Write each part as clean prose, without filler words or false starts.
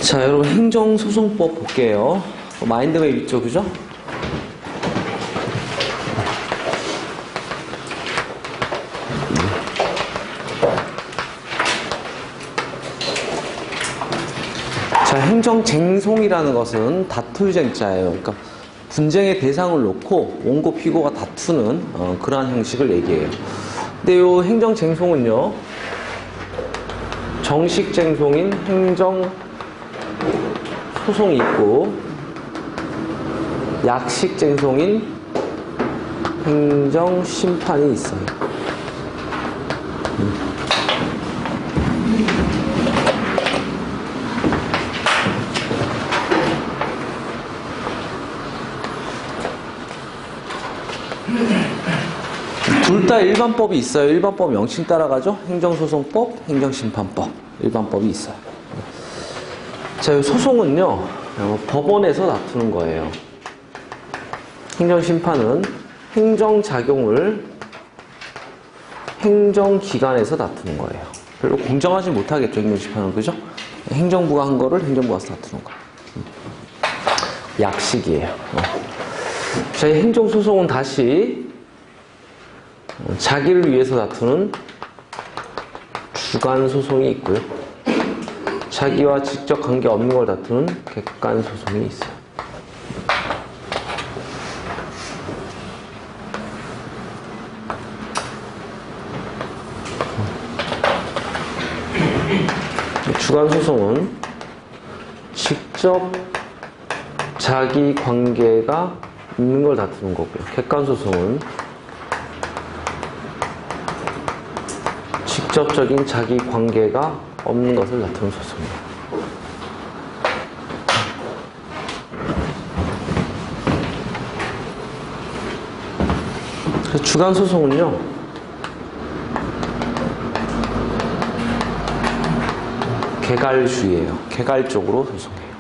자, 여러분 행정소송법 볼게요. 마인드맵 있죠, 그죠? 자, 행정쟁송이라는 것은 다툴 쟁자예요. 그러니까 분쟁의 대상을 놓고 원고 피고가 다투는 그러한 형식을 얘기해요. 근데 이 행정쟁송은요, 정식쟁송인 행정소송이 있고 약식쟁송인 행정심판이 있어요. 둘 다 일반법이 있어요. 일반법 명칭 따라가죠. 행정소송법, 행정심판법. 일반법이 있어요. 자, 이 소송은요, 법원에서 다투는 거예요. 행정심판은 행정작용을 행정기관에서 다투는 거예요. 별로 공정하지 못하겠죠, 행정심판은. 그죠? 행정부가 한 거를 행정부가 다투는 거예요. 약식이에요. 자, 이 행정소송은 다시 자기를 위해서 다투는 주관소송이 있고요. 자기와 직접 관계 없는 걸 다투는 객관소송이 있어요. 주관소송은 직접 자기 관계가 있는 걸 다투는 거고요. 객관소송은 직접적인 자기 관계가 없는 것을 다투는 소송이에요. 그래서 주관소송은요, 개갈주의예요. 개갈적으로 소송해요.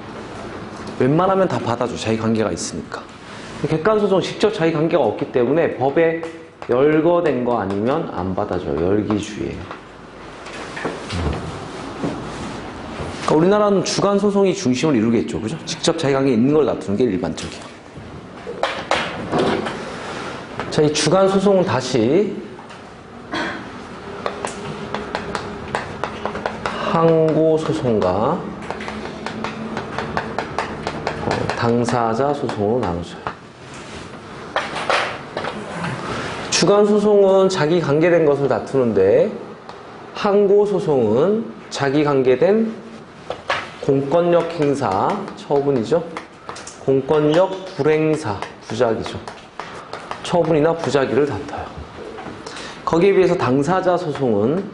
웬만하면 다 받아줘. 자기 관계가 있으니까. 객관소송 직접 자기 관계가 없기 때문에 법에 열거된 거 아니면 안 받아줘요. 열기주의예요. 그러니까 우리나라는 주관소송이 중심을 이루겠죠. 그죠? 직접 자기 관계에 있는 걸 다투는 게 일반적이에요. 자, 이 주관소송은 다시 항고소송과 당사자 소송으로 나눠져요. 주관소송은 자기 관계된 것을 다투는데 항고소송은 자기 관계된 공권력 행사, 처분이죠. 공권력 불행사, 부작위죠. 처분이나 부작위를 다퉈요. 거기에 비해서 당사자 소송은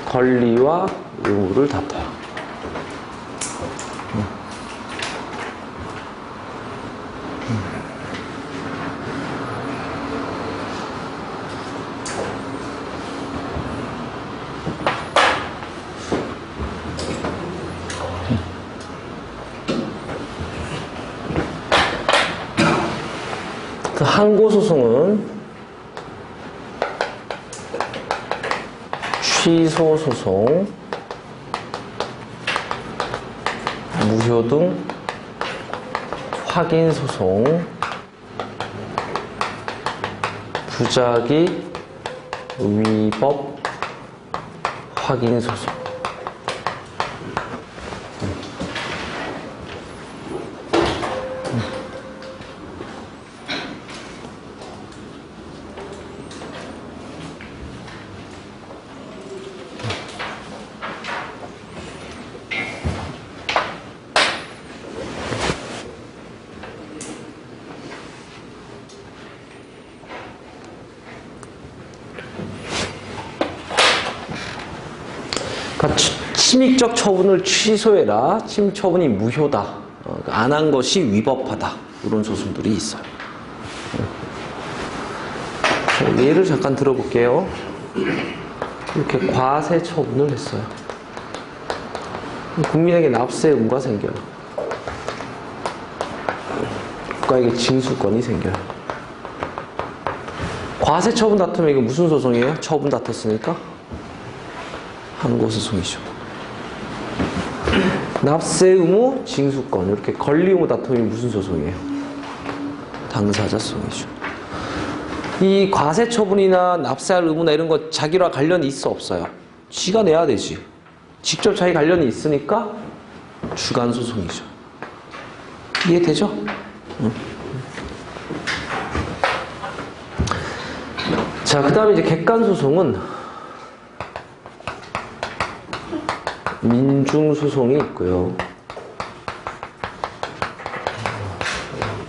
권리와 의무를 다퉈요. 그 항고소송은 취소소송, 무효등, 확인소송, 부작위, 위법, 확인소송. 그러니까 침입적 처분을 취소해라. 침입 처분이 무효다. 안 한 것이 위법하다. 이런 소송들이 있어요. 예를 잠깐 들어볼게요. 이렇게 과세 처분을 했어요. 국민에게 납세 의무가 생겨요. 국가에게 징수권이 생겨요. 과세 처분 다투면 이거 무슨 소송이에요? 처분 다퉜으니까 항고소송이죠. 납세 의무 징수권. 이렇게 권리 의무 다툼이 무슨 소송이에요? 당사자 소송이죠. 이 과세 처분이나 납세할 의무나 이런 거 자기와 관련이 있어 없어요? 지가 내야 되지. 직접 자기 관련이 있으니까 주관 소송이죠. 이해되죠? 응. 자, 그 다음에 이제 객관 소송은 민중 소송이 있고요.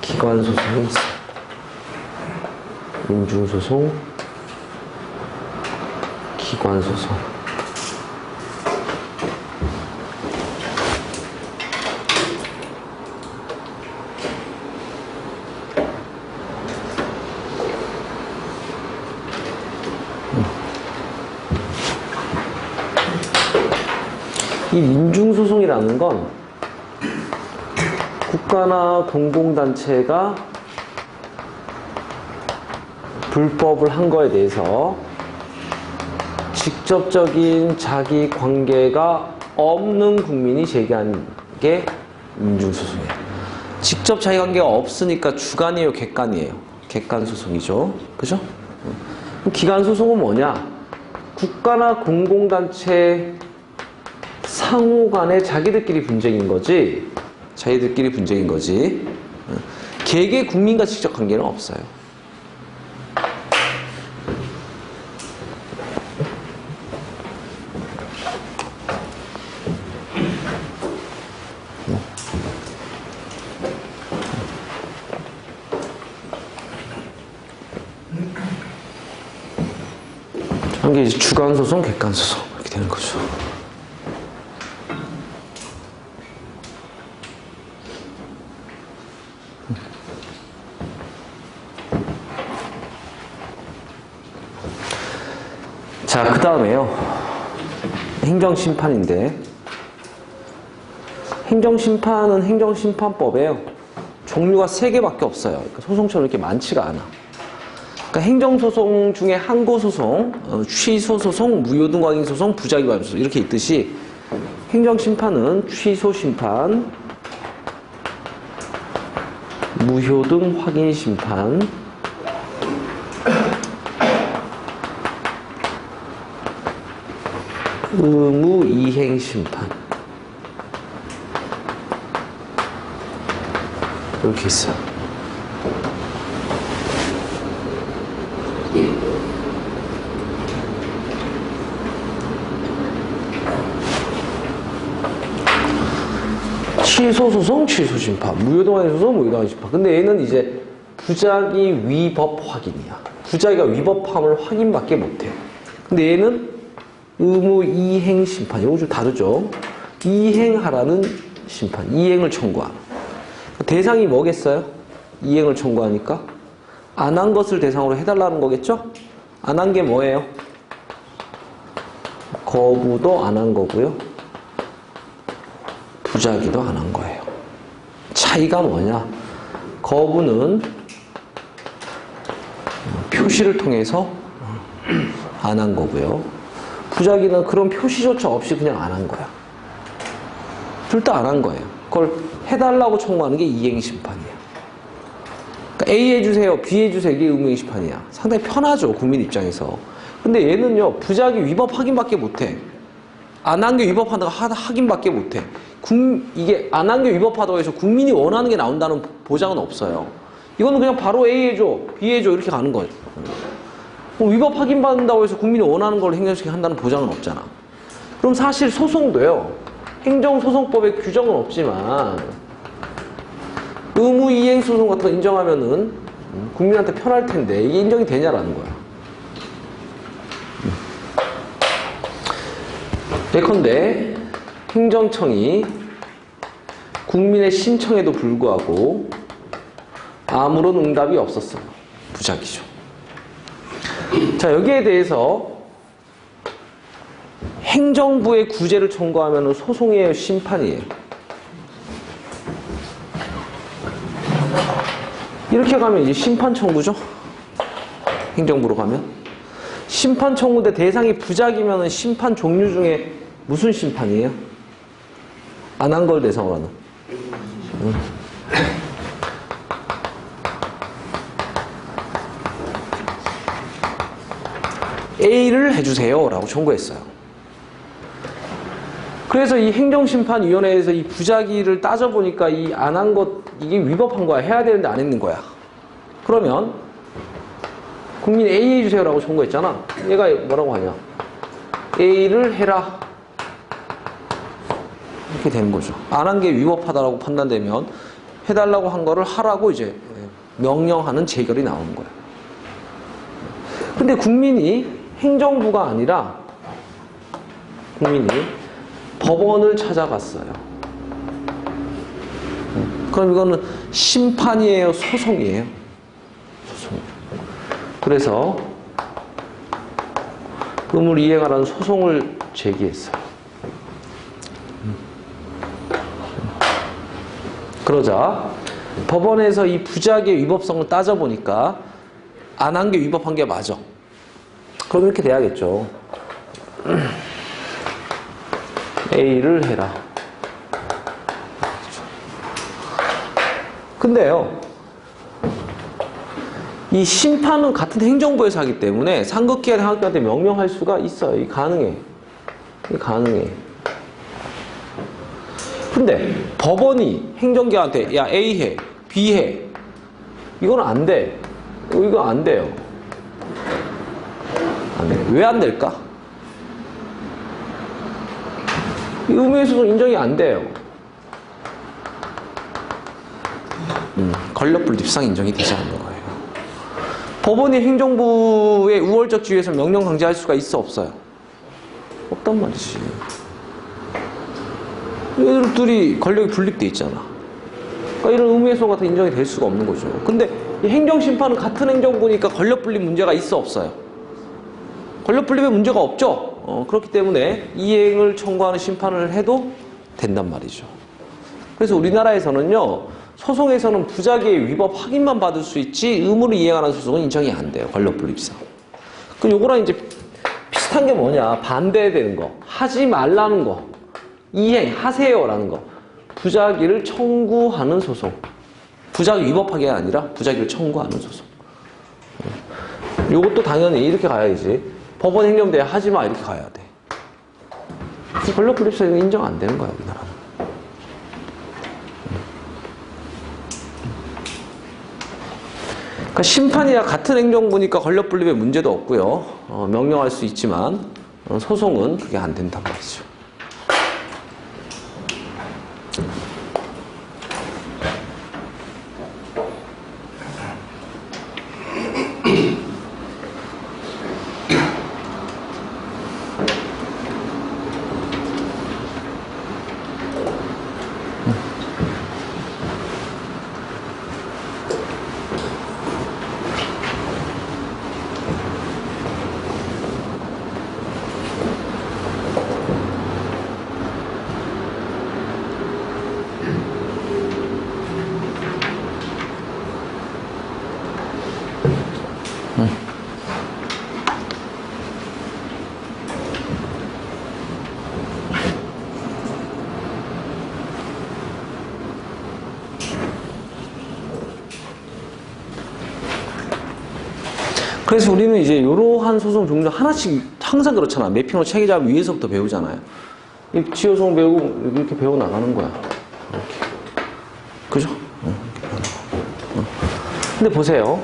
기관 소송이 있어요. 민중 소송, 기관 소송. 이 민중소송이라는 건 국가나 공공단체가 불법을 한 거에 대해서 직접적인 자기 관계가 없는 국민이 제기한 게 민중소송이에요. 직접 자기 관계가 없으니까 주관이에요, 객관이에요? 객관소송이죠. 그죠? 기관소송은 뭐냐? 국가나 공공단체 상호 간에 자기들끼리 분쟁인 거지. 자기들끼리 분쟁인 거지. 개개 국민과 직접 관계는 없어요. 이게 이제 주관소송, 객관소송 이렇게 되는 거죠. 자, 그 다음에요. 행정심판인데, 행정심판은 행정심판법에요. 종류가 3개밖에 없어요. 그러니까 소송처럼 이렇게 많지가 않아. 그러니까 행정소송 중에 항고소송, 취소소송, 무효등확인소송, 부작위반소송 이렇게 있듯이 행정심판은 취소심판, 무효등 확인심판, 의무이행심판 이렇게 있어요. 취소소송, 취소심판, 무효등확인소송, 무효등확인심판. 근데 얘는 이제 부작위 위법 확인이야. 부작위가 위법함을 확인밖에 못해. 근데 얘는 의무 이행 심판, 이거 좀 다르죠. 이행하라는 심판, 이행을 청구하는. 대상이 뭐겠어요? 이행을 청구하니까 안 한 것을 대상으로 해달라는 거겠죠? 안 한 게 뭐예요? 거부도 안 한 거고요. 부작위도 안 한 거예요. 차이가 뭐냐? 거부는 표시를 통해서 안 한 거고요. 부작위는 그런 표시조차 없이 그냥 안 한 거야. 둘 다 안 한 거예요. 그걸 해달라고 청구하는 게 이행심판이야. 그러니까 A 해주세요, B 해주세요, 이게 의무이행심판이야. 상당히 편하죠, 국민 입장에서. 근데 얘는요, 부작위 위법 확인밖에 못해. 안 한 게 위법하다가 확인밖에 못해. 이게 안 한 게 위법하다고 해서 국민이 원하는 게 나온다는 보장은 없어요. 이거는 그냥 바로 A 해줘, B 해줘 이렇게 가는 거죠. 위법 확인받는다고 해서 국민이 원하는 걸 행정시키게 한다는 보장은 없잖아. 그럼 사실 소송도요. 행정소송법에 규정은 없지만 의무이행소송 같은 거 인정하면은 국민한테 편할 텐데 이게 인정이 되냐라는 거야. 예컨대 행정청이 국민의 신청에도 불구하고 아무런 응답이 없었어요. 부작위죠. 자, 여기에 대해서 행정부의 구제를 청구하면 소송이에요, 심판이에요? 이렇게 가면 이제 심판 청구죠? 행정부로 가면. 심판 청구대 대상이 부작이면 심판 종류 중에 무슨 심판이에요? 안 한 걸 대상으로 하는. A를 해주세요 라고 청구했어요. 그래서 이 행정심판위원회에서 이 부작위를 따져보니까 이 안 한 것, 이게 위법한 거야. 해야 되는데 안 했는 거야. 그러면 국민 A 해주세요 라고 청구했잖아. 얘가 뭐라고 하냐. A를 해라. 이렇게 되는 거죠. 안 한 게 위법하다라고 판단되면 해달라고 한 거를 하라고 이제 명령하는 재결이 나오는 거예요. 근데 국민이 행정부가 아니라 국민이 법원을 찾아갔어요. 그럼 이거는 심판이에요? 소송이에요? 소송이에요. 그래서 의무를 이행하라는 소송을 제기했어요. 그러자 법원에서 이 부작위의 위법성을 따져보니까 안 한 게 위법한 게 맞아. 그럼 이렇게 돼야겠죠. A를 해라. 근데요, 이 심판은 같은 행정부에서 하기 때문에 상급기관 행정기관한테 명령할 수가 있어요. 이 가능해. 이 가능해. 근데 법원이 행정기관한테 야 A 해, B 해. 이거는 안 돼. 이거 안 돼요. 안 돼. 왜 안 될까? 의무에서도 인정이 안 돼요. 권력분립상 인정이 되지 않는 거예요. 법원이 행정부의 우월적 지위에서 명령 강제할 수가 있어 없어요? 없단 말이지. 얘들이 권력이 분립돼 있잖아. 그러니까 이런 의무해소 같은 인정이 될 수가 없는 거죠. 근데 이 행정심판은 같은 행정부니까 권력분립 문제가 있어 없어요? 권력분립에 문제가 없죠. 그렇기 때문에 이행을 청구하는 심판을 해도 된단 말이죠. 그래서 우리나라에서는요, 소송에서는 부작위의 위법 확인만 받을 수 있지 의무를 이행하는 소송은 인정이 안 돼요. 권력분립상. 그럼 요거랑 이제 비슷한 게 뭐냐, 반대되는 거, 하지 말라는 거, 이행하세요라는 거, 부작위를 청구하는 소송. 부작위 위법하게 아니라 부작위를 청구하는 소송. 요것도 당연히 이렇게 가야지. 법원 행정대에 하지마 이렇게 가야 돼. 권력분립상 인정 안 되는 거야, 우리나라는. 그러니까 심판이야 같은 행정부니까 권력분립에 문제도 없고요. 명령할 수 있지만 소송은 그게 안 된단 말이죠. 그래서 우리는 이제 이러한 소송 종류 하나씩 항상 그렇잖아. 매핑으로 체계잡 위에서부터 배우잖아요. 이 지효소송 배우고 이렇게 배워나가는 거야. 이렇게. 그죠? 근데 보세요.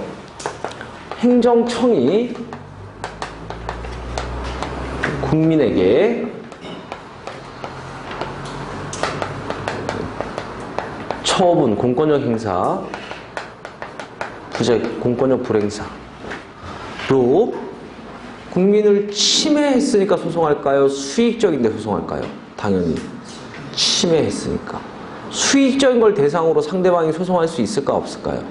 행정청이 국민에게 처분, 공권력 행사, 공권력 불행사 로 국민을 침해했으니까 소송할까요? 수익적인데 소송할까요? 당연히 침해했으니까. 수익적인 걸 대상으로 상대방이 소송할 수 있을까 없을까요?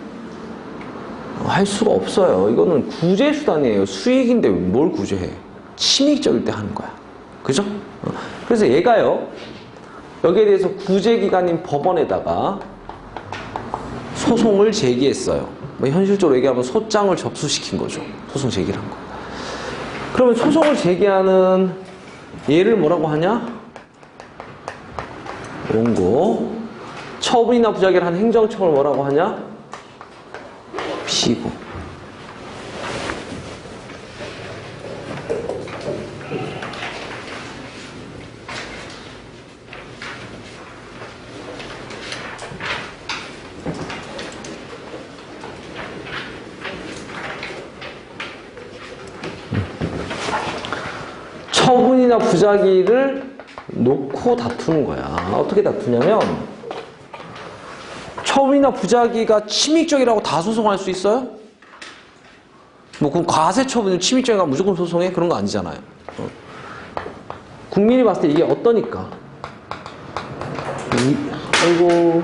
할 수가 없어요. 이거는 구제 수단이에요. 수익인데 뭘 구제해? 침익적일 때 하는 거야. 그죠? 그래서 얘가요, 여기에 대해서 구제기관인 법원에다가 소송을 제기했어요. 뭐 현실적으로 얘기하면 소장을 접수시킨 거죠. 소송 제기를 한 거. 그러면 소송을 제기하는 얘를 뭐라고 하냐? 원고. 처분이나 부작위를 한 행정청을 뭐라고 하냐? 피고. 처분이나 부작위를 놓고 다투는 거야. 어떻게 다투냐면 처분이나 부작위가 침익적이라고 다 소송할 수 있어요? 뭐 그럼 과세처분은 침익적인가 무조건 소송해? 그런 거 아니잖아요. 국민이 봤을 때 이게 어떠니까? 아이고.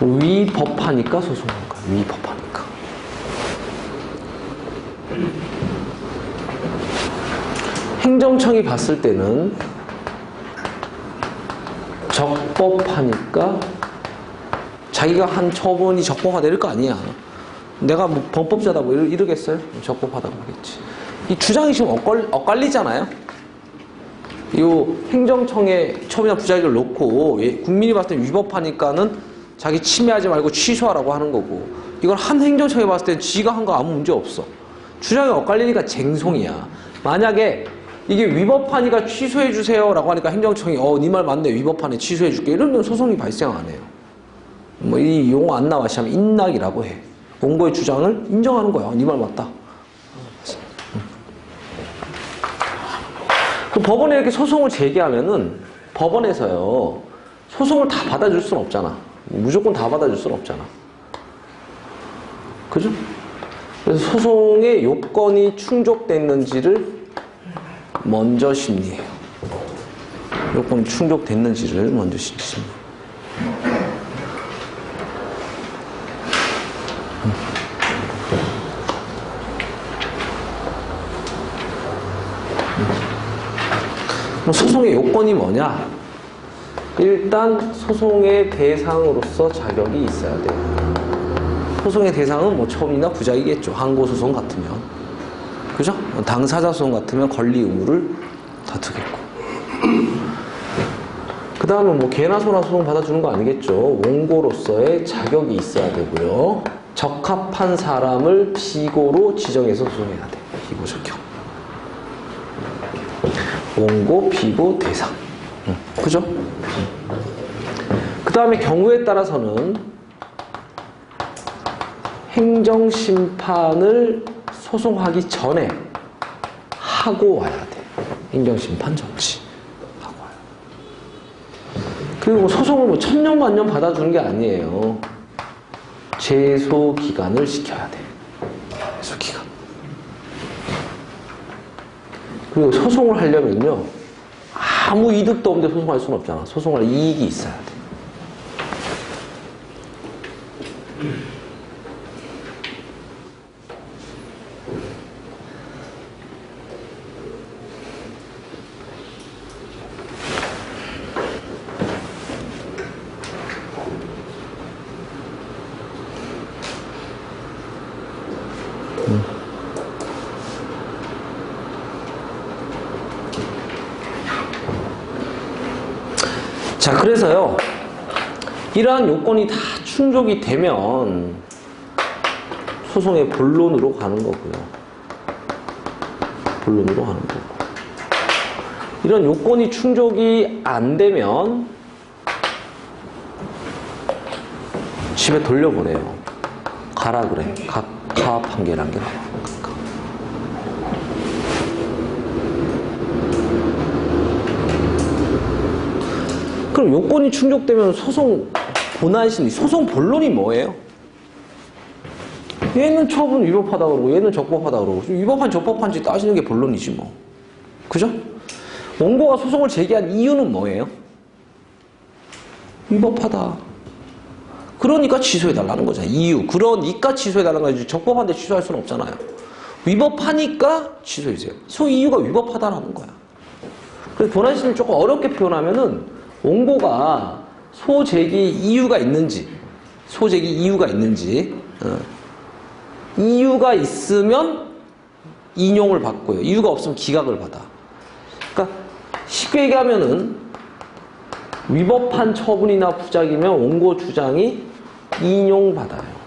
위법하니까 소송하는 거야. 위법하니까. 행정청이 봤을 때는 적법하니까 자기가 한 처분이 적법하다 이럴 거 아니야. 내가 뭐 범법자다 뭐 이러겠어요? 적법하다고 하겠지. 이 주장이 지금 엇갈리잖아요. 이 행정청의 처분이나 부작위를 놓고 국민이 봤을 때 위법하니까는 자기 침해하지 말고 취소하라고 하는 거고, 이건 한 행정청이 봤을 때 지가 한 거 아무 문제 없어. 주장이 엇갈리니까 쟁송이야. 만약에 이게 위법하니까 취소해 주세요 라고 하니까 행정청이 네 말 맞네, 위법하네, 취소해 줄게, 이러면 소송이 발생 안 해요. 뭐 이 용어 안 나와 시하면 인낙이라고 해. 원고의 주장을 인정하는 거야. 네 말 맞다. 그 법원에 이렇게 소송을 제기하면은 법원에서요, 소송을 다 받아줄 수는 없잖아. 무조건 다 받아줄 수는 없잖아. 그죠? 그래서 소송의 요건이 충족됐는지를 먼저 심리해요. 요건이 충족됐는지를 먼저 심리해요. 소송의 요건이 뭐냐? 일단 소송의 대상으로서 자격이 있어야 돼요. 소송의 대상은 뭐 처분이나 부작위겠죠. 항고소송 같으면. 그죠? 당사자 소송 같으면 권리 의무를 다투겠고. 그 다음에 뭐 개나 소나 소송 받아주는 거 아니겠죠. 원고로서의 자격이 있어야 되고요. 적합한 사람을 피고로 지정해서 소송해야 돼. 피고 적격. 원고, 피고, 대상. 그죠? 그 다음에 경우에 따라서는 행정심판을 소송하기 전에 하고 와야 돼. 행정심판 정치 하고 와요. 그리고 소송을 뭐 천년 만년 받아주는 게 아니에요. 제소 기간을 시켜야 돼. 제소 기간. 그리고 소송을 하려면요, 아무 이득도 없는데 소송할 수는 없잖아. 소송할 이익이 있어야 돼. 자, 그래서요, 이러한 요건이 다 충족이 되면 소송의 본론으로 가는 거고요. 본론으로 가는 거고. 이런 요건이 충족이 안 되면 집에 돌려보내요. 가라 그래. 각하 판결한 게 나와. 그럼 요건이 충족되면 소송 본안심리, 소송 본론이 뭐예요? 얘는 처분 위법하다 그러고 얘는 적법하다 그러고, 위법한 적법한지 따지는 게 본론이지 뭐. 그죠? 원고가 소송을 제기한 이유는 뭐예요? 위법하다. 그러니까 취소해달라는 거잖아요. 이유. 그러니까 취소해달라는 거지. 적법한데 취소할 수는 없잖아요. 위법하니까 취소해주세요. 소 이유가 위법하다라는 거야. 그래서 본안심리를 조금 어렵게 표현하면은 원고가 소제기 이유가 있는지, 이유가 있으면 인용을 받고요. 이유가 없으면 기각을 받아. 그러니까 쉽게 얘기하면은 위법한 처분이나 부작이면 원고 주장이 인용받아요.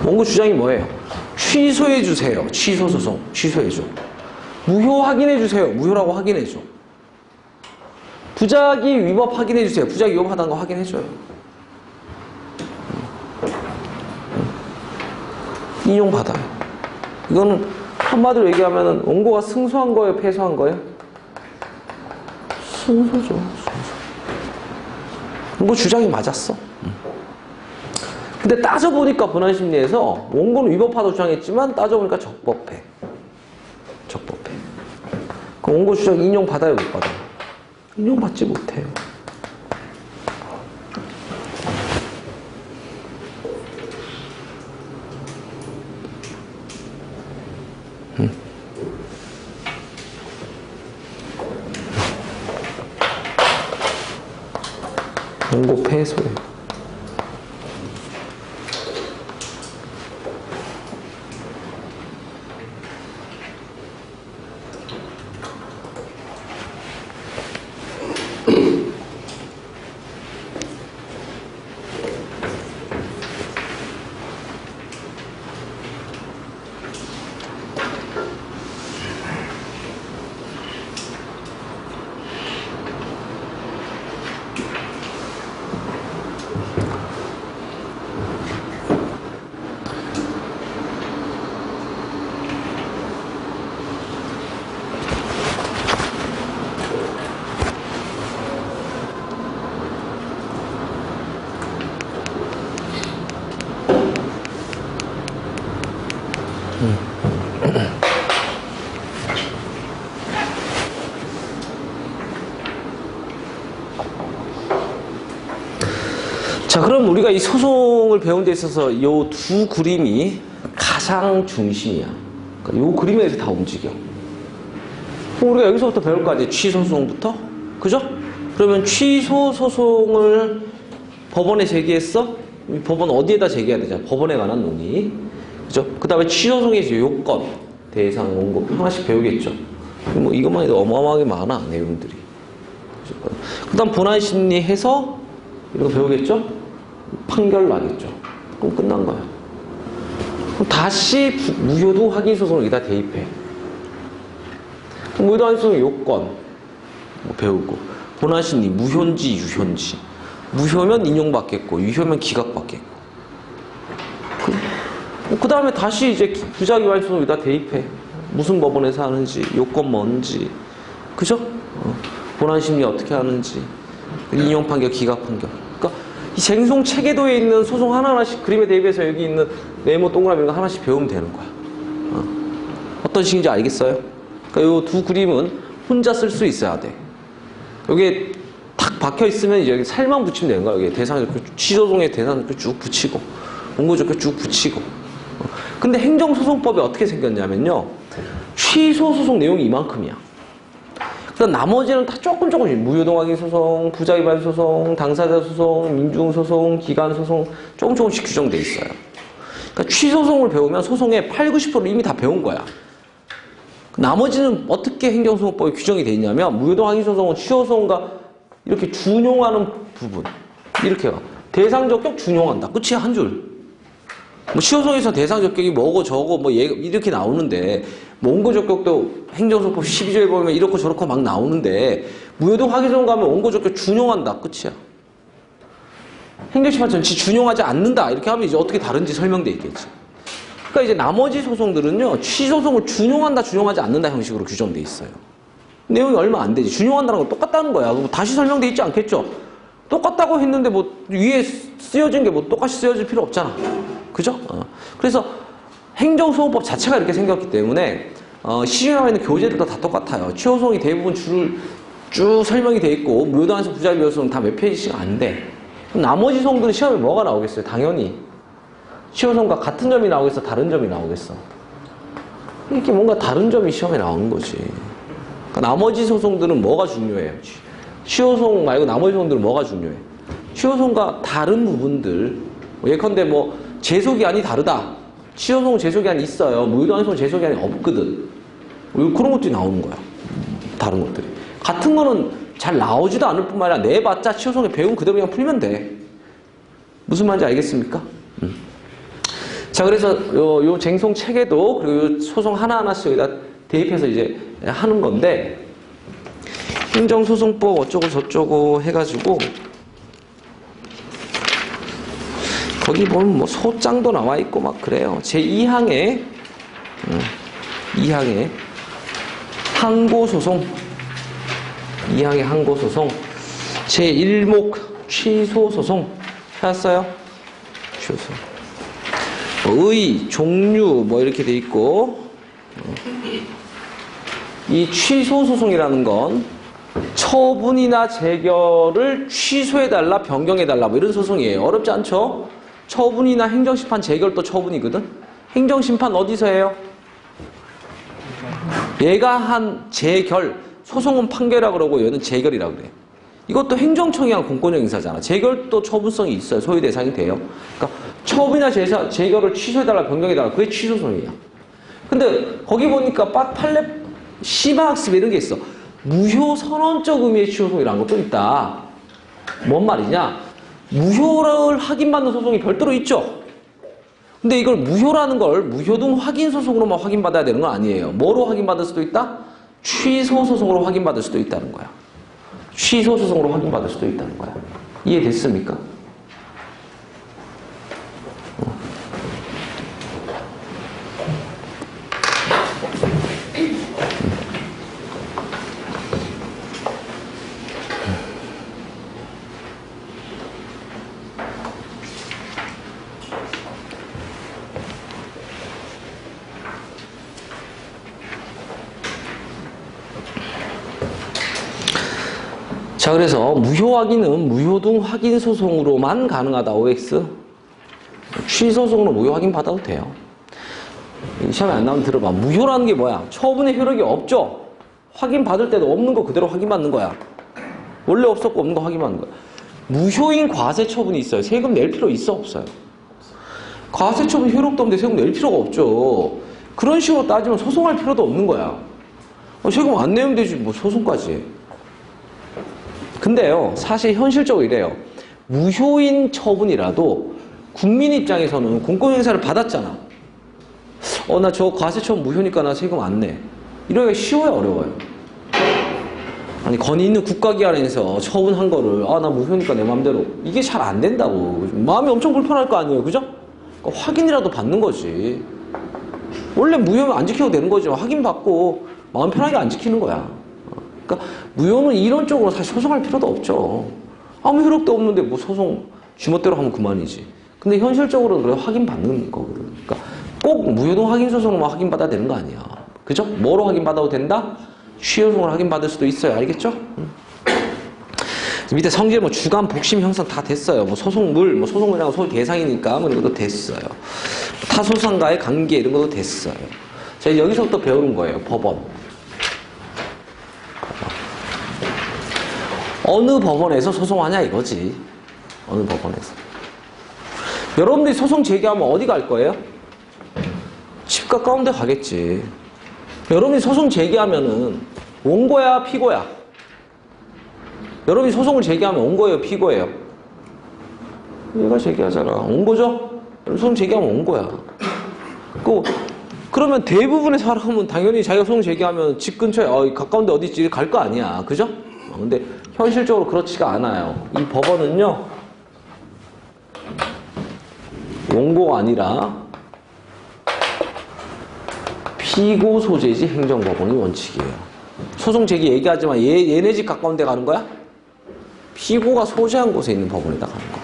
원고 주장이 뭐예요? 취소해 주세요. 취소 소송. 취소해 줘. 무효 확인해 주세요. 무효라고 확인해 줘. 부작위 위법 확인해 주세요. 부작위 위법하다는 거 확인해 줘요. 인용받아요. 이거는 한마디로 얘기하면 원고가 승소한 거예요? 패소한 거예요? 승소죠. 승소. 원고 주장이 맞았어. 근데 따져보니까 본안심리에서 원고는 위법하다고 주장했지만 따져보니까 적법해. 적법해. 그럼 원고 주장 인용받아요? 못 받아요? 인용받지 못해요. 원고 패소예요. 자, 그럼 우리가 이 소송을 배운 데 있어서 이 두 그림이 가장 중심이야. 그러니까 이 그림에서 다 움직여. 우리가 여기서부터 배울 거 아니에요? 취소소송부터? 그죠? 그러면 취소소송을 법원에 제기했어? 법원 어디에다 제기해야 되잖아. 법원에 관한 논의. 그죠? 그 다음에 취소소송의 요건, 대상, 원고 하나씩 배우겠죠. 뭐 이것만 해도 어마어마하게 많아, 내용들이. 그 다음 본안심리 해서 이런 거 배우겠죠? 판결 나겠죠. 그럼 끝난 거야. 그럼 다시 무효도 확인소송을 여기다 대입해. 무효도 확인소송의 요건 뭐 배우고, 본안심리 무효인지 유효인지. 무효면 인용받겠고 유효면 기각받겠고. 그 다음에 다시 이제 부작위 확인소송을 여기다 대입해. 무슨 법원에서 하는지, 요건 뭔지, 그죠? 본안심리 어떻게 하는지, 인용 판결, 기각 판결. 그러니까 이 쟁송 체계도에 있는 소송 하나하나씩 그림에 대입해서 여기 있는 네모 동그라미 이런 거 하나씩 배우면 되는 거야. 어떤 식인지 알겠어요? 그러니까 이 두 그림은 혼자 쓸 수 있어야 돼. 여기에 탁 박혀 있으면 이제 여기 살만 붙이면 되는 거야. 여기 대상조건, 취소소송의 대상조건 쭉 붙이고, 원고조건 쭉 붙이고. 근데 행정소송법이 어떻게 생겼냐면요. 취소소송 내용이 이만큼이야. 그다음 나머지는 다 조금씩 무효동확인 소송, 부작위반 소송, 당사자 소송, 민중 소송, 기간 소송 조금씩 규정돼 있어요. 그러니까 취소소송을 배우면 소송의 8, 90%를 이미 다 배운 거야. 나머지는 어떻게 행정소송법에 규정이 돼 있냐면 무효동확인 소송은 취소소송과 이렇게 준용하는 부분 이렇게 가. 대상적격 준용한다. 끝이야, 한 줄. 뭐 취소소송에서 대상적격이 뭐고 저거 뭐 이렇게 나오는데 뭐 원고적격도 행정소송법 12조에 보면 이렇고 저렇고 막 나오는데 무효동 확인소송 가면 원고적격 준용한다. 끝이야. 행정심판 전치 준용하지 않는다. 이렇게 하면 이제 어떻게 다른지 설명돼 있겠지. 그러니까 이제 나머지 소송들은요. 취소소송을 준용한다, 준용하지 않는다 형식으로 규정돼 있어요. 내용이 얼마 안 되지. 준용한다는 건 똑같다는 거야. 그럼 다시 설명돼 있지 않겠죠? 똑같다고 했는데 뭐 위에 쓰여진 게 뭐 똑같이 쓰여질 필요 없잖아. 그죠? 그래서 행정소송법 자체가 이렇게 생겼기 때문에 시중에 나와 있는 교재들도 다 똑같아요. 취소소송이 대부분 줄을 쭉 설명이 돼 있고 무효동항소 부작위 소송은 다 몇 페이지씩 안 돼. 그럼 나머지 소송들은 시험에 뭐가 나오겠어요? 당연히 취소소송과 같은 점이 나오겠어? 다른 점이 나오겠어? 이렇게 뭔가 다른 점이 시험에 나오는 거지. 그러니까 나머지 소송들은 뭐가 중요해요? 취소소송 말고 나머지 소송들은 뭐가 중요해? 취소소송과 다른 부분들 예컨대 뭐 제소기한이 다르다. 취소송 제소기한이 있어요. 무효도항소 제소기한이 없거든. 그런 것들이 나오는 거야. 다른 것들이. 같은 거는 잘 나오지도 않을 뿐만 아니라 내봤자 취소송의 배운 그대로 그냥 풀면 돼. 무슨 말인지 알겠습니까? 자, 그래서 요 쟁송 체계도 그리고 요 소송 하나하나씩 여기다 대입해서 이제 하는 건데, 행정소송법 어쩌고 저쩌고 해가지고 거기 보면 뭐 소장도 나와 있고 막 그래요. 제2항에 2항에 항고소송, 2항의 항고소송, 제1목 취소소송 찾았어요? 취소소송. 의, 종류 뭐 이렇게 돼 있고, 이 취소소송이라는 건 처분이나 재결을 취소해달라, 변경해달라 뭐 이런 소송이에요. 어렵지 않죠? 처분이나 행정심판, 재결도 처분이거든. 행정심판 어디서 해요? 얘가 한 재결, 소송은 판결이라고 그러고 얘는 재결이라고 그래요. 이것도 행정청이 한 공권력 행사잖아. 재결도 처분성이 있어요. 소유 대상이 돼요. 그러니까 처분이나 재결을 취소해달라, 변경해달라, 그게 취소소송이야. 근데 거기 보니까 판례 심화학습 이런 게 있어. 무효 선언적 의미의 취소송이라는 것도 있다. 뭔 말이냐? 무효를 확인받는 소송이 별도로 있죠. 근데 이걸 무효라는 걸 무효등 확인소송으로만 확인받아야 되는 건 아니에요. 뭐로 확인받을 수도 있다? 취소소송으로 확인받을 수도 있다는 거야. 취소소송으로 확인받을 수도 있다는 거야. 이해됐습니까? 자, 그래서 무효 확인은 무효등 확인 소송으로만 가능하다. OX. 취소소송으로 무효 확인 받아도 돼요. 시험에 안 나오면 들어봐. 무효라는 게 뭐야? 처분의 효력이 없죠? 확인 받을 때도 없는 거 그대로 확인 받는 거야. 원래 없었고 없는 거 확인 받는 거야. 무효인 과세 처분이 있어요. 세금 낼 필요 있어, 없어요? 과세 처분 효력도 없는데 세금 낼 필요가 없죠. 그런 식으로 따지면 소송할 필요도 없는 거야. 세금 안 내면 되지 뭐 소송까지 해. 근데요, 사실 현실적으로 이래요. 무효인 처분이라도 국민 입장에서는 공권행사를 받았잖아. 나 저 과세처분 무효니까 나 세금 안 내. 이러기가 쉬워요, 어려워요? 아니, 권위 있는 국가기관에서 처분한 거를 나 무효니까 내 맘대로. 이게 잘 안 된다고. 마음이 엄청 불편할 거 아니에요, 그죠? 그러니까 확인이라도 받는 거지. 원래 무효면 안 지켜도 되는 거죠. 확인받고 마음 편하게 안 지키는 거야. 그러니까 무효는 이론적으로 사실 소송할 필요도 없죠. 아무 효력도 없는데 뭐 소송 지멋대로 하면 그만이지. 근데 현실적으로는 그래 확인받는 거거든. 그러니까 꼭 무효등 확인소송으로 확인받아야 되는 거 아니야. 그죠? 뭐로 확인받아도 된다? 취소송으로 확인받을 수도 있어요. 알겠죠? 밑에 성질 뭐 주관 복심 형성 다 됐어요. 뭐 소송물, 뭐 소송물이랑 소송 대상이니까 뭐 이런 것도 됐어요. 타소상과의 관계 이런 것도 됐어요. 자, 여기서부터 배우는 거예요. 법원. 어느 법원에서 소송하냐 이거지. 어느 법원에서. 여러분들이 소송 제기하면 어디 갈 거예요? 집 가까운 데 가겠지. 여러분이 소송 제기하면은 원고야 피고야? 여러분이 소송을 제기하면 원고예요 피고예요? 얘가 제기하잖아. 원고죠? 소송 제기하면 원고야. 그러면 대부분의 사람은 당연히 자기가 소송 제기하면 집 근처에 가까운 데 어디 있지 갈 거 아니야. 그죠? 근데 현실적으로 그렇지가 않아요. 이 법원은요, 원고가 아니라 피고 소재지 행정법원이 원칙이에요. 소송 제기 얘기하지만 얘네 집 가까운 데 가는 거야? 피고가 소재한 곳에 있는 법원에다 가는 거야.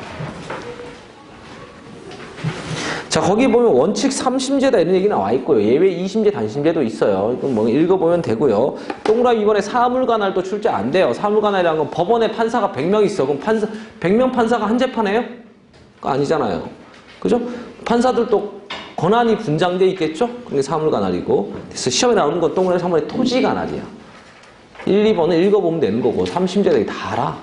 자, 거기 보면 원칙 3심제다 이런 얘기 나와 있고요. 예외 2심제, 단심제도 있어요. 이건 뭐 읽어보면 되고요. 동그라미 이번에 사물관할도 출제 안 돼요. 사물관할이라는 건 법원에 판사가 100명 있어. 그럼 100명 판사가 한 재판해요? 그거 아니잖아요. 그죠? 판사들도 권한이 분장돼 있겠죠? 그게 사물관할이고. 그래서 시험에 나오는 건 동그라미 3번의 토지관할이야. 1, 2번은 읽어보면 되는 거고 3심제들이 다 알아.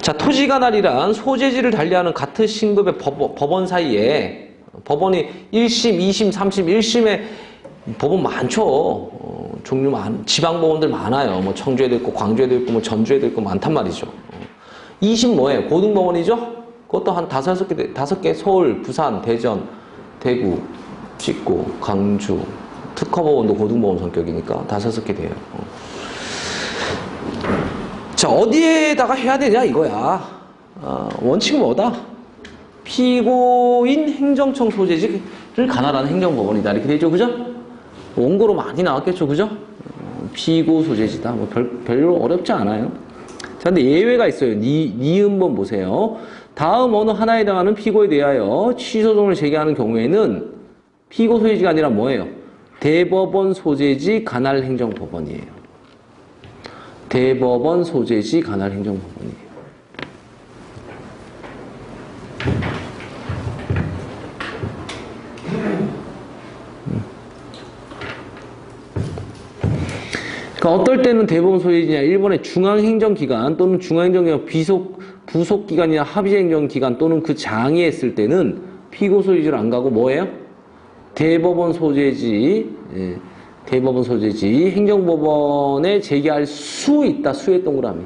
자, 토지관할이란 소재지를 달리하는 같은 신급의 법원 사이에 법원이 1심, 2심, 3심, 1심에 법원 많죠. 종류 지방법원들 많아요. 뭐 청주에도 있고, 광주에도 있고, 뭐 전주에도 있고 많단 말이죠. 2심 뭐예요? 고등법원이죠? 그것도 한 5개, 서울, 부산, 대전, 대구, 찍고, 광주, 특허법원도 고등법원 성격이니까 5개 돼요. 자, 어디에다가 해야 되냐 이거야. 원칙은 뭐다? 피고인 행정청 소재지를 관할하는 행정법원이다. 이렇게 되죠, 그죠? 원고로 많이 나왔겠죠, 그죠? 피고 소재지다. 뭐 별로 어렵지 않아요. 자, 근데 예외가 있어요. 니은번 보세요. 다음 어느 하나에 해당하는 피고에 대하여 취소송을 제기하는 경우에는 피고 소재지가 아니라 뭐예요? 대법원 소재지 관할 행정법원이에요. 대법원 소재지 관할 행정법원이에요. 그러니까 어떨 때는 대법원 소재지냐, 일본의 중앙행정기관 또는 중앙행정기관 부속기관이나 합의행정기관 또는 그 장이 했을 때는 피고 소재지로 안 가고 뭐예요? 대법원 소재지, 대법원 소재지 행정법원에 제기할 수 있다. 수의 동그라미.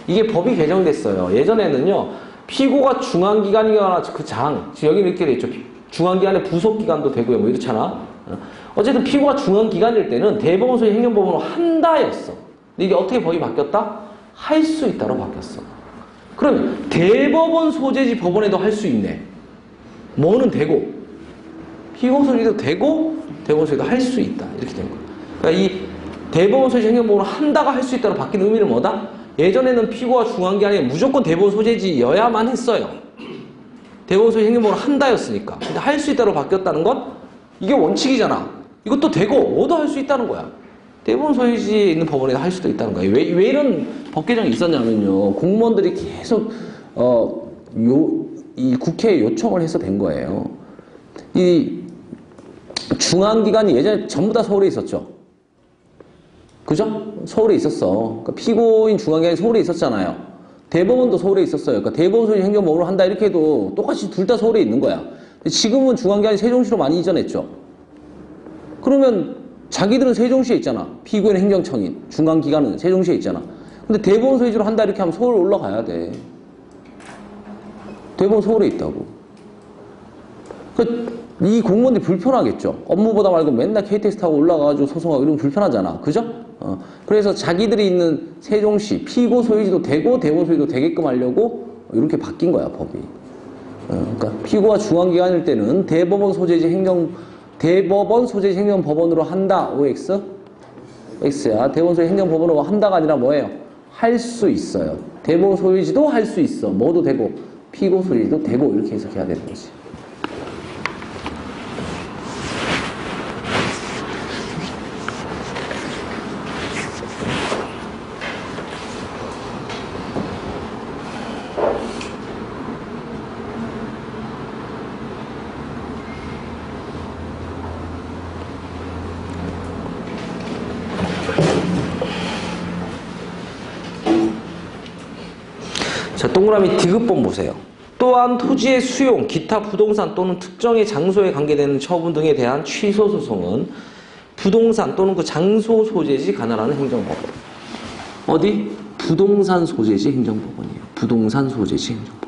이게 법이 개정됐어요. 예전에는요, 피고가 중앙기관이거나 그 장, 여기 이렇게 돼 있죠. 중앙기관의 부속기관도 되고요. 뭐 이렇잖아. 어쨌든 피고가 중앙기관일 때는 대법원 소재 행정법원으로 한다였어. 근데 이게 어떻게 법이 바뀌었다? 할 수 있다로 바뀌었어. 그러면 대법원 소재지 법원에도 할 수 있네. 뭐는 되고, 피고 소재도 되고, 대법원 소재도 할 수 있다. 이렇게 된 거야. 그러니까 이 대법원 소재지 행정법원으로 한다가 할 수 있다로 바뀐 의미는 뭐다? 예전에는 피고가 중앙기관이 무조건 대법원 소재지여야만 했어요. 대법원 소재지 행정법원으로 한다였으니까. 근데 할 수 있다로 바뀌었다는 건 이게 원칙이잖아. 이것도 되고 뭐도 할 수 있다는 거야. 대법원 소유지에 있는 법원에 할 수도 있다는 거야. 왜 이런 법 개정이 있었냐면요. 공무원들이 계속 이 국회에 요청을 해서 된 거예요. 이 중앙기관이 예전에 전부 다 서울에 있었죠. 그죠? 서울에 있었어. 그러니까 피고인 중앙기관이 서울에 있었잖아요. 대법원도 서울에 있었어요. 그러니까 대법원 소유지 행정법원으로 한다 이렇게 해도 똑같이 둘 다 서울에 있는 거야. 지금은 중앙기관이 세종시로 많이 이전했죠. 그러면 자기들은 세종시에 있잖아. 피고인 행정청인 중앙기관은 세종시에 있잖아. 근데 대법원 소유지로 한다 이렇게 하면 서울 올라가야 돼. 대법원 서울에 있다고. 이 공무원들이 불편하겠죠. 업무보다 말고 맨날 KTX 타고 올라가가지고 소송하고 이러면 불편하잖아. 그죠? 그래서 자기들이 있는 세종시 피고 소유지도 되고 대법원 소유지도 되게끔 하려고 이렇게 바뀐 거야, 법이. 그러니까 피고가 중앙기관일 때는 대법원 소재지 행정법원으로 한다. OX? X야. 대법원 소재지 행정법원으로 한다가 아니라 뭐예요? 할 수 있어요. 대법원 소유지도 할 수 있어. 뭐도 되고 피고 소유지도 되고 이렇게 해석해야 되는 거지. 자, 동그라미 디귿번 보세요. 또한 토지의 수용, 기타 부동산 또는 특정의 장소에 관계되는 처분 등에 대한 취소 소송은 부동산 또는 그 장소 소재지 관할하는 행정법원. 어디? 부동산 소재지 행정법원이에요. 부동산 소재지 행정법원.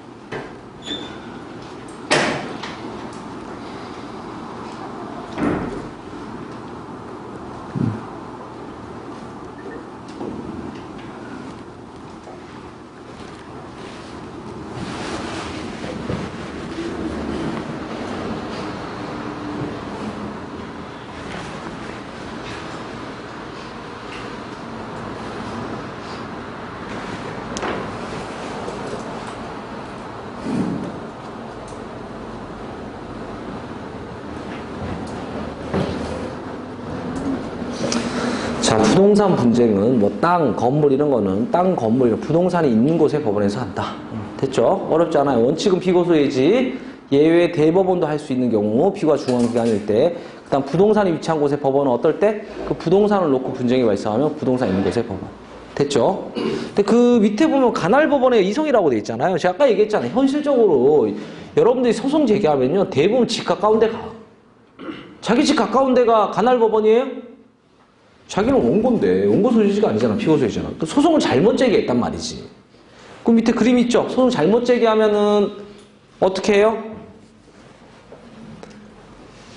자, 부동산 분쟁은 뭐 땅, 건물 이런 거는 땅, 건물, 부동산이 있는 곳에 법원에서 한다. 됐죠? 어렵지 않아요. 원칙은 피고소유지, 예외 대법원도 할 수 있는 경우, 피고가 중앙기관일 때, 그 다음 부동산이 위치한 곳의 법원은 어떨 때? 그 부동산을 놓고 분쟁이 발생하면 부동산 있는 곳의 법원. 됐죠? 근데 그 밑에 보면 관할법원의 이성이라고 돼 있잖아요. 제가 아까 얘기했잖아요. 현실적으로 여러분들이 소송 제기하면요, 대부분 집 가까운 데 가. 자기 집 가까운 데가 관할법원이에요? 자기는 원고인데, 원고 소지가 아니잖아, 피고 소지잖아. 또 소송을 잘못 제기했단 말이지. 그 밑에 그림 있죠? 소송 잘못 제기하면은 어떻게 해요?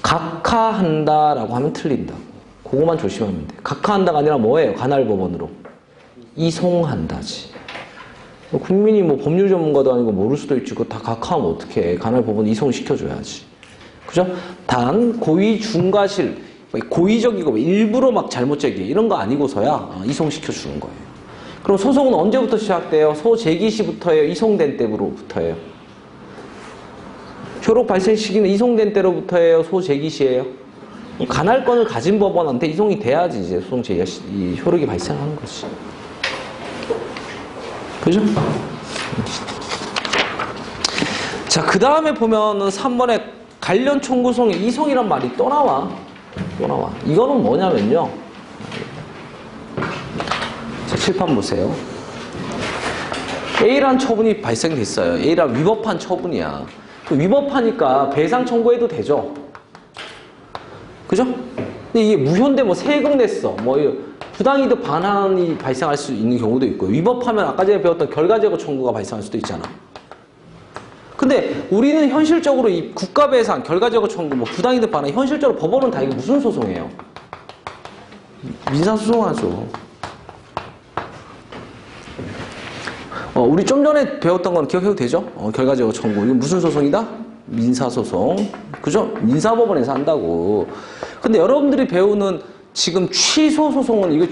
각하한다라고 하면 틀린다. 그거만 조심하면 돼. 각하한다가 아니라 뭐예요? 관할법원으로. 이송한다지. 국민이 뭐 법률 전문가도 아니고 모를 수도 있지. 그거 다 각하하면 어떡해. 관할법원 이송시켜줘야지. 그죠? 단, 고의, 중과실, 고의적이고 일부러 막 잘못 제기 이런 거 아니고서야 이송시켜주는 거예요. 그럼 소송은 언제부터 시작돼요? 소제기 시부터예요? 이송된 때로부터예요? 효력 발생 시기는 이송된 때로부터예요? 소제기 시예요? 관할권을 가진 법원한테 이송이 돼야지 이제 소송 제기가 이 효력이 발생하는 거지. 그죠? 자, 그 다음에 보면은 3번에 관련 청구송에 이송이란 말이 또 나와. 이거는 뭐냐면요. 자, 칠판 보세요. A란 처분이 발생됐어요. A란 위법한 처분이야. 위법하니까 배상 청구해도 되죠. 그죠? 근데 이게 무효인데 뭐 세금 냈어. 뭐 부당이득 반환이 발생할 수 있는 경우도 있고, 위법하면 아까 전에 배웠던 결과제거 청구가 발생할 수도 있잖아. 근데 우리는 현실적으로 이 국가배상, 결과제거 청구, 뭐 부당이득 반환, 현실적으로 법원은 다 이게 무슨 소송이에요? 민사소송하죠. 우리 좀 전에 배웠던 건 기억해도 되죠? 결과제거 청구. 이거 무슨 소송이다? 민사소송. 그죠? 민사법원에서 한다고. 근데 여러분들이 배우는 지금 취소소송은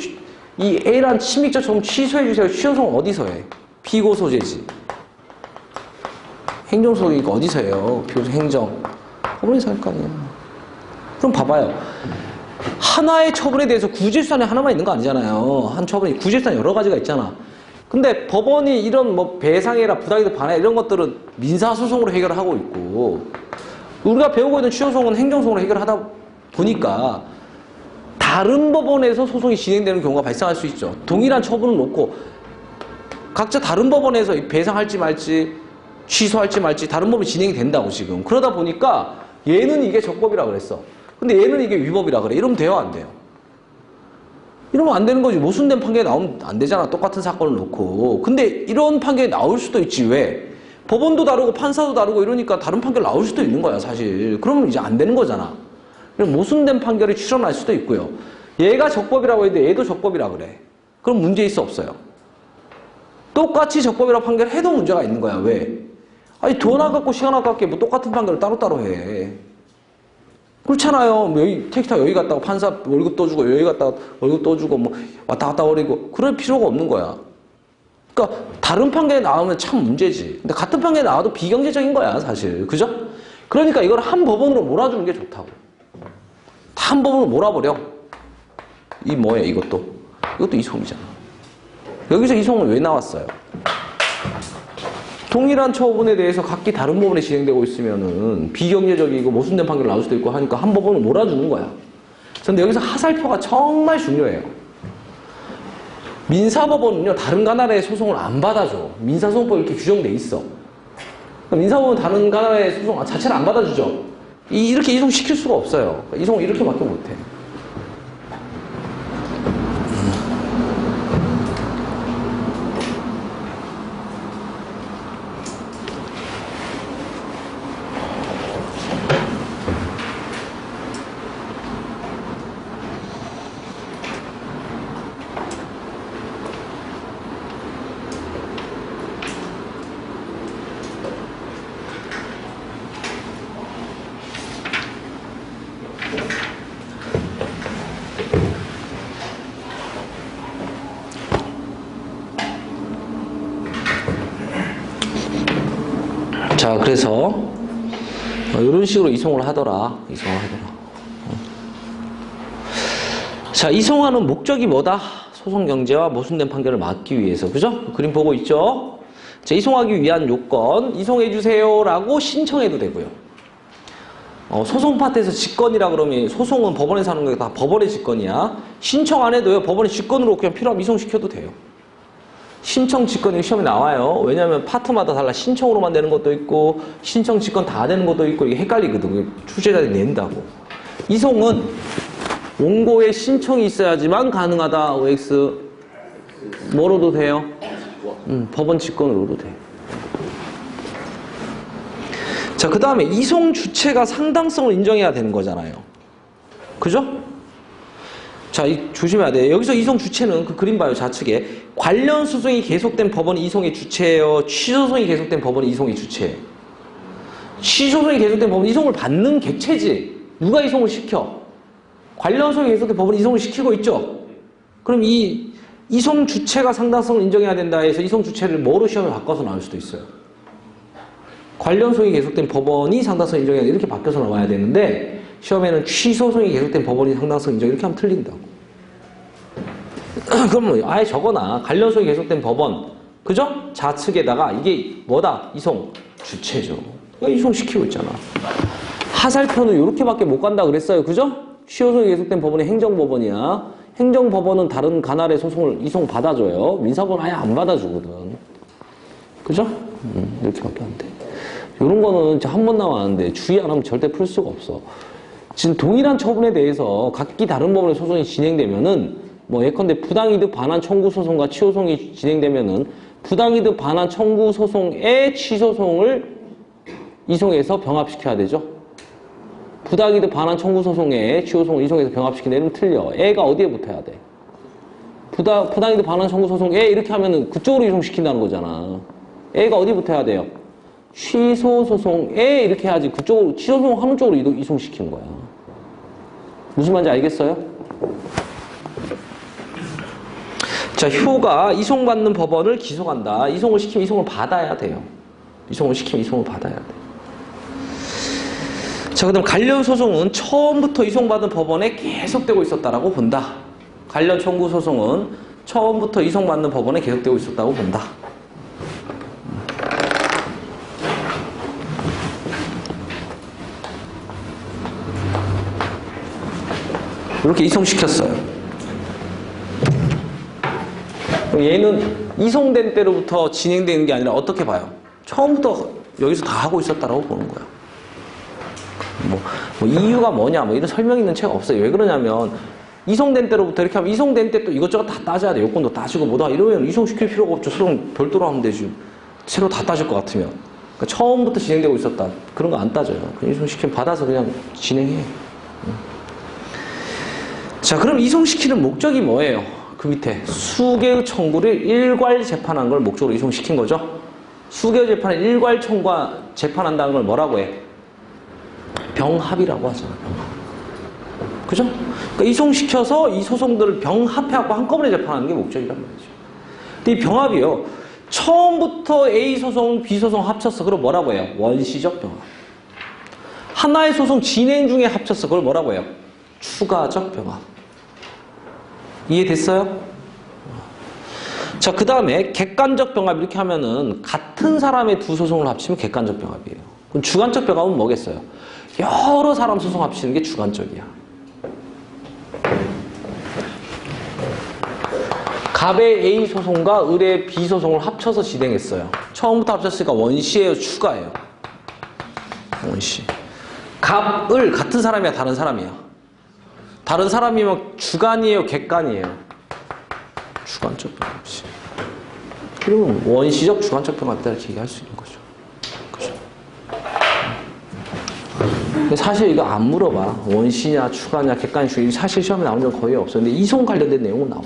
이 A란 침입적 청구 취소해주세요. 취소소송 어디서 해? 피고 소재지. 행정소송이니까 어디서 해요? 피고소 행정. 법원에서 할 거 아니야. 그럼 봐봐요. 하나의 처분에 대해서 구제수단이 하나만 있는 거 아니잖아요. 한 처분이 구제수단이 여러 가지가 있잖아. 근데 법원이 이런 뭐 배상이나 부당이득 반환 이런 것들은 민사소송으로 해결하고 있고, 우리가 배우고 있는 취소소송은 행정소송으로 해결하다 보니까 다른 법원에서 소송이 진행되는 경우가 발생할 수 있죠. 동일한 처분을 놓고 각자 다른 법원에서 배상할지 말지 취소할지 말지 다른 법이 진행이 된다고 지금. 그러다 보니까 얘는 이게 적법이라 그랬어. 근데 얘는 이게 위법이라 그래. 이러면 돼요, 안 돼요? 이러면 안 되는 거지. 모순된 판결이 나오면 안 되잖아. 똑같은 사건을 놓고. 근데 이런 판결이 나올 수도 있지. 왜? 법원도 다르고 판사도 다르고 이러니까 다른 판결 나올 수도 있는 거야, 사실. 그러면 이제 안 되는 거잖아. 모순된 판결이 출현할 수도 있고요. 얘가 적법이라고 했는데 얘도 적법이라 그래. 그럼 문제 있어, 없어요? 똑같이 적법이라고 판결해도 문제가 있는 거야. 왜? 아니, 돈 아깝고 시간 아깝게 뭐 똑같은 판결을 따로따로 해. 그렇잖아요. 여기, 택시타 여기 갔다가 판사 월급 또 주고, 여기 갔다가 월급 또 주고, 뭐, 왔다 갔다 버리고, 그럴 필요가 없는 거야. 그러니까, 다른 판결이 나오면 참 문제지. 근데 같은 판결이 나와도 비경제적인 거야, 사실. 그죠? 그러니까 이걸 한 법원으로 몰아주는 게 좋다고. 다 한 법원으로 몰아버려. 이 뭐예요, 이것도? 이것도 이송이잖아. 여기서 이송은 왜 나왔어요? 동일한 처분에 대해서 각기 다른 법원에 진행되고 있으면은 비경제적이고 모순된 판결 나올 수도 있고 하니까 한 법원을 몰아주는 거야. 그런데 여기서 하살표가 정말 중요해요. 민사법원은요, 다른 관할의 소송을 안 받아줘. 민사소송법에 이렇게 규정돼 있어. 민사법원은 다른 관할의 소송 자체를 안 받아주죠. 이렇게 이송시킬 수가 없어요. 이송을 이렇게밖에 못해. 자, 그래서 이런 식으로 이송을 하더라. 자, 이송하는 목적이 뭐다? 소송 경제와 모순된 판결을 막기 위해서. 그죠? 그림 보고 있죠? 자, 이송하기 위한 요건, 이송해주세요라고 신청해도 되고요. 소송 파트에서 직권이라 그러면 소송은 법원에서 하는 거 다 법원의 직권이야. 신청 안 해도요, 법원의 직권으로 그냥 필요하면 이송시켜도 돼요. 신청 직권이 시험에 나와요. 왜냐하면 파트마다 달라. 신청으로만 되는 것도 있고 신청 직권 다 되는 것도 있고 이게 헷갈리거든. 출제자들이 낸다고. 이송은 원고에 신청이 있어야지만 가능하다. OX 뭐로도 돼요? 법원 직권으로도 돼. 자, 그 다음에 이송 주체가 상당성을 인정해야 되는 거잖아요. 그죠? 자, 조심해야 돼. 여기서 이송 주체는 그 그림 봐요. 좌측에. 관련 소송이 계속된 법원이 이송의 주체예요. 취소송이 계속된 법원이 이송의 주체예요. 취소송이 계속된 법원은 이송을 받는 객체지. 누가 이송을 시켜? 관련 소송이 계속된 법원이 이송을 시키고 있죠. 그럼 이 이송 주체가 상당성을 인정해야 된다 해서 이송 주체를 뭐로 시험에 바꿔서 나올 수도 있어요. 관련 소송이 계속된 법원이 상당성을 인정해야 된다. 이렇게 바뀌어서 나와야 되는데 시험에는 취소송이 계속된 법원이 상당성 인정 이렇게 하면 틀린다고. 그럼 아예 적어놔. 관련 소송이 계속된 법원. 그죠? 좌측에다가 이게 뭐다? 이송 주체죠. 이송시키고 있잖아. 하살표는 이렇게밖에 못 간다 그랬어요. 그죠? 취소송이 계속된 법원이 행정법원이야. 행정법원은 다른 관할의 소송을 이송 받아줘요. 민사법은 아예 안 받아주거든. 그죠? 이렇게밖에 안 돼. 이런 거는 한 번 나왔는데 주의 안 하면 절대 풀 수가 없어. 지금 동일한 처분에 대해서 각기 다른 법원의 소송이 진행되면은 뭐 예컨대 부당이득 반환 청구 소송과 취소송이 진행되면은 부당이득 반환 청구 소송의 취소송을 이송해서 병합시켜야 되죠. 부당이득 반환 청구 소송에 취소송을 이송해서 병합시키는 애는 틀려. 애가 어디에 붙어야 돼? 부당이득 반환 청구 소송 애 이렇게 하면은 그쪽으로 이송시킨다는 거잖아. 애가 어디 붙어야 돼요? 취소 소송에 이렇게 해야지 그쪽으로 취소송 하는 쪽으로 이송시키는 거야. 무슨 말인지 알겠어요? 자, 효가 이송받는 법원을 기소한다. 이송을 시키면 이송을 받아야 돼요. 이송을 시키면 이송을 받아야 돼. 자, 그다음 관련 소송은 처음부터 이송받은 법원에 계속되고 있었다라고 본다. 관련 청구 소송은 처음부터 이송받는 법원에 계속되고 있었다고 본다. 이렇게 이송시켰어요. 얘는 이송된 때로부터 진행되는 게 아니라 어떻게 봐요? 처음부터 여기서 다 하고 있었다라고 보는 거야. 뭐 이유가 뭐냐 뭐 이런 설명 있는 책 없어요. 왜 그러냐면 이송된 때로부터 이렇게 하면 이송된 때 또 이것저것 다 따져야 돼. 요건도 따지고 뭐다 이러면 이송시킬 필요가 없죠. 소송 별도로 하면 되지. 새로 다 따질 것 같으면. 그러니까 처음부터 진행되고 있었다. 그런 거 안 따져요. 그냥 이송시키면 받아서 그냥 진행해. 자, 그럼 이송시키는 목적이 뭐예요? 그 밑에 수개의 청구를 일괄 재판한 걸 목적으로 이송시킨 거죠. 수개의 재판을 일괄 재판한다는 걸 뭐라고 해? 병합이라고 하잖아. 그죠? 그러니까 이송시켜서 이 소송들을 병합해갖고 한꺼번에 재판하는 게 목적이란 말이죠. 근데 이 병합이요. 처음부터 A 소송, B 소송 합쳤어. 그걸 뭐라고 해요? 원시적 병합. 하나의 소송 진행 중에 합쳤어. 그걸 뭐라고 해요? 추가적 병합. 이해됐어요? 자, 그 다음에 객관적 병합 이렇게 하면은 같은 사람의 두 소송을 합치면 객관적 병합이에요. 그럼 주관적 병합은 뭐겠어요? 여러 사람 소송 합치는 게 주관적이야. 갑의 A 소송과 을의 B 소송을 합쳐서 진행했어요. 처음부터 합쳤으니까 원시예요, 추가예요? 원시. 갑, 을 같은 사람이야, 다른 사람이야? 다른 사람이면 주관이에요, 객관이에요? 주관적 병합이지. 그러면 원시적 주관적 병합이다 이렇게 얘기할 수 있는 거죠. 그죠? 근데 사실 이거 안 물어봐. 원시냐, 추가냐, 객관이냐. 사실 시험에 나온 적 거의 없어. 근데 이송 관련된 내용은 나와.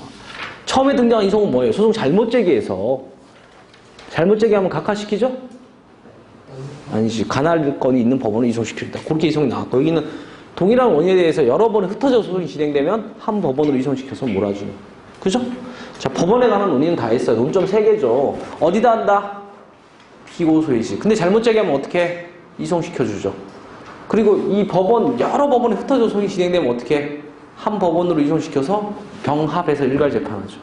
처음에 등장한 이송은 뭐예요? 소송 잘못 제기해서. 잘못 제기하면 각하시키죠? 아니지. 관할권이 있는 법원을 이송시키겠다. 그렇게 이송이 나왔고, 여기는 동일한 원인에 대해서 여러 번 흩어져 소송이 진행되면 한 법원으로 이송시켜서 몰아주는. 그죠? 자, 법원에 관한 논의는 다 했어요. 논점 3개죠. 어디다 한다? 피고소이지. 근데 잘못 제기하면 어떻게? 이송시켜주죠. 그리고 이 법원, 여러 법원에 흩어져 소송이 진행되면 어떻게? 한 법원으로 이송시켜서 병합해서 일괄 재판하죠.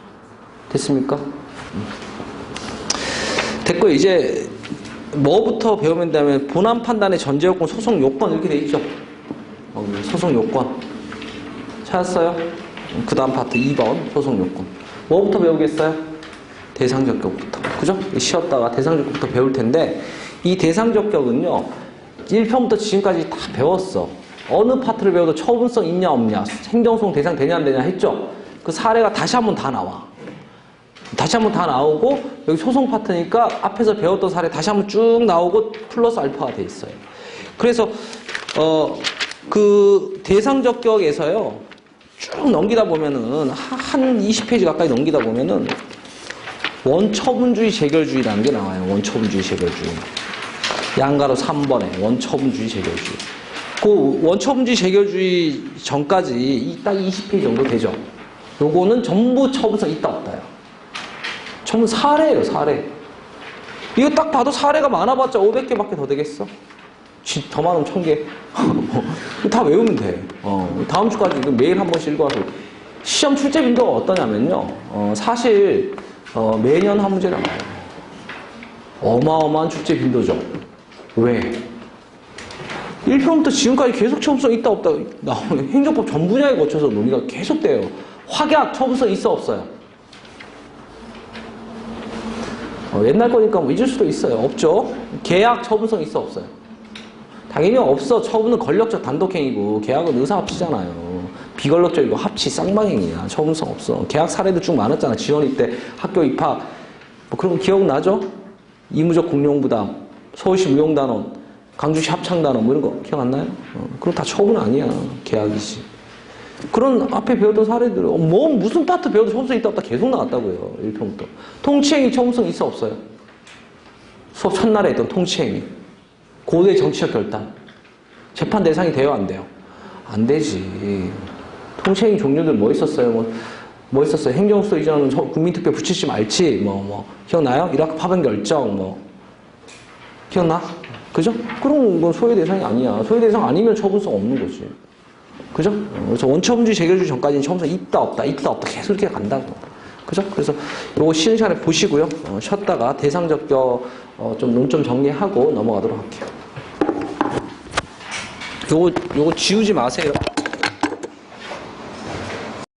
됐습니까? 됐고, 이제 뭐부터 배우면 되면 본안 판단의 전제 요건, 소송 요건 이렇게 돼 있죠. 소송 요건 찾았어요? 그 다음 파트 2번 소송 요건. 뭐부터 배우겠어요? 대상적격부터. 그죠? 쉬었다가 대상적격부터 배울 텐데, 이 대상적격은요, 1편부터 지금까지 다 배웠어. 어느 파트를 배워도 처분성 있냐, 없냐, 행정소송 대상 되냐, 안 되냐 했죠? 그 사례가 다시 한번 다 나와. 다시 한번 다 나오고, 여기 소송 파트니까 앞에서 배웠던 사례 다시 한번 쭉 나오고, 플러스 알파가 돼 있어요. 그래서, 그 대상적격에서요, 쭉 넘기다 보면은, 한 20페이지 가까이 넘기다 보면은, 원처분주의 재결주의라는 게 나와요. 원처분주의 재결주의. 양가로 3번에 원처분주의 재결주의. 그 원처분주의 재결주의 전까지 딱 20페이지 정도 되죠. 요거는 전부 처분성 있다 없다요. 전부 사례예요, 사례. 이거 딱 봐도 사례가 많아봤자 500개밖에 더 되겠어. 더 많으면 1000개. 다 외우면 돼. 다음 주까지 매일 한 번씩 읽어와서. 시험 출제 빈도가 어떠냐면요. 사실 매년 한 문제 나와요. 어마어마한 출제 빈도죠. 왜? 1편부터 지금까지 계속 처분성 있다 없다 나오는 행정법 전 분야에 거쳐서 논의가 계속 돼요. 확약 처분성 있어 없어요? 옛날 거니까 뭐 잊을 수도 있어요. 없죠? 계약 처분성 있어 없어요? 당연히 없어. 처분은 권력적 단독행위고 계약은 의사합치잖아요. 비권력적이고 합치 쌍방행위야. 처분성 없어. 계약 사례도 쭉 많았잖아. 지원입 때 학교 입학 뭐 그런 거 기억나죠? 이무적 공용부담, 서울시 무용단원, 강주시 합창단원 뭐 이런 거 기억 안 나요? 그럼 다 처분 아니야. 계약이지. 그런 앞에 배웠던 사례들 뭐 무슨 파트 배워도 처분성 있다 없다 계속 나왔다고요. 1편부터. 통치행위 처분성 있어 없어요? 수업 첫날에 했던 통치행위. 고대 정치적 결단. 재판 대상이 돼요 안 돼요? 안 되지. 통치행위 종류들 뭐 있었어요? 뭐 있었어요? 행정수도 이전은 국민투표 붙이지 말지 기억나요? 이라크 파병 결정 기억나? 그죠? 그런 건 소외 대상이 아니야. 소외 대상 아니면 처분성 없는 거지. 그죠? 그래서 원처분주의 재결주의 전까지는 처분성 있다 없다 계속 이렇게 간다고. 그죠? 그래서 요거 쉬는 시간에 보시고요. 쉬었다가 대상적격 좀 논점 정리하고 넘어가도록 할게요. 요거 지우지 마세요.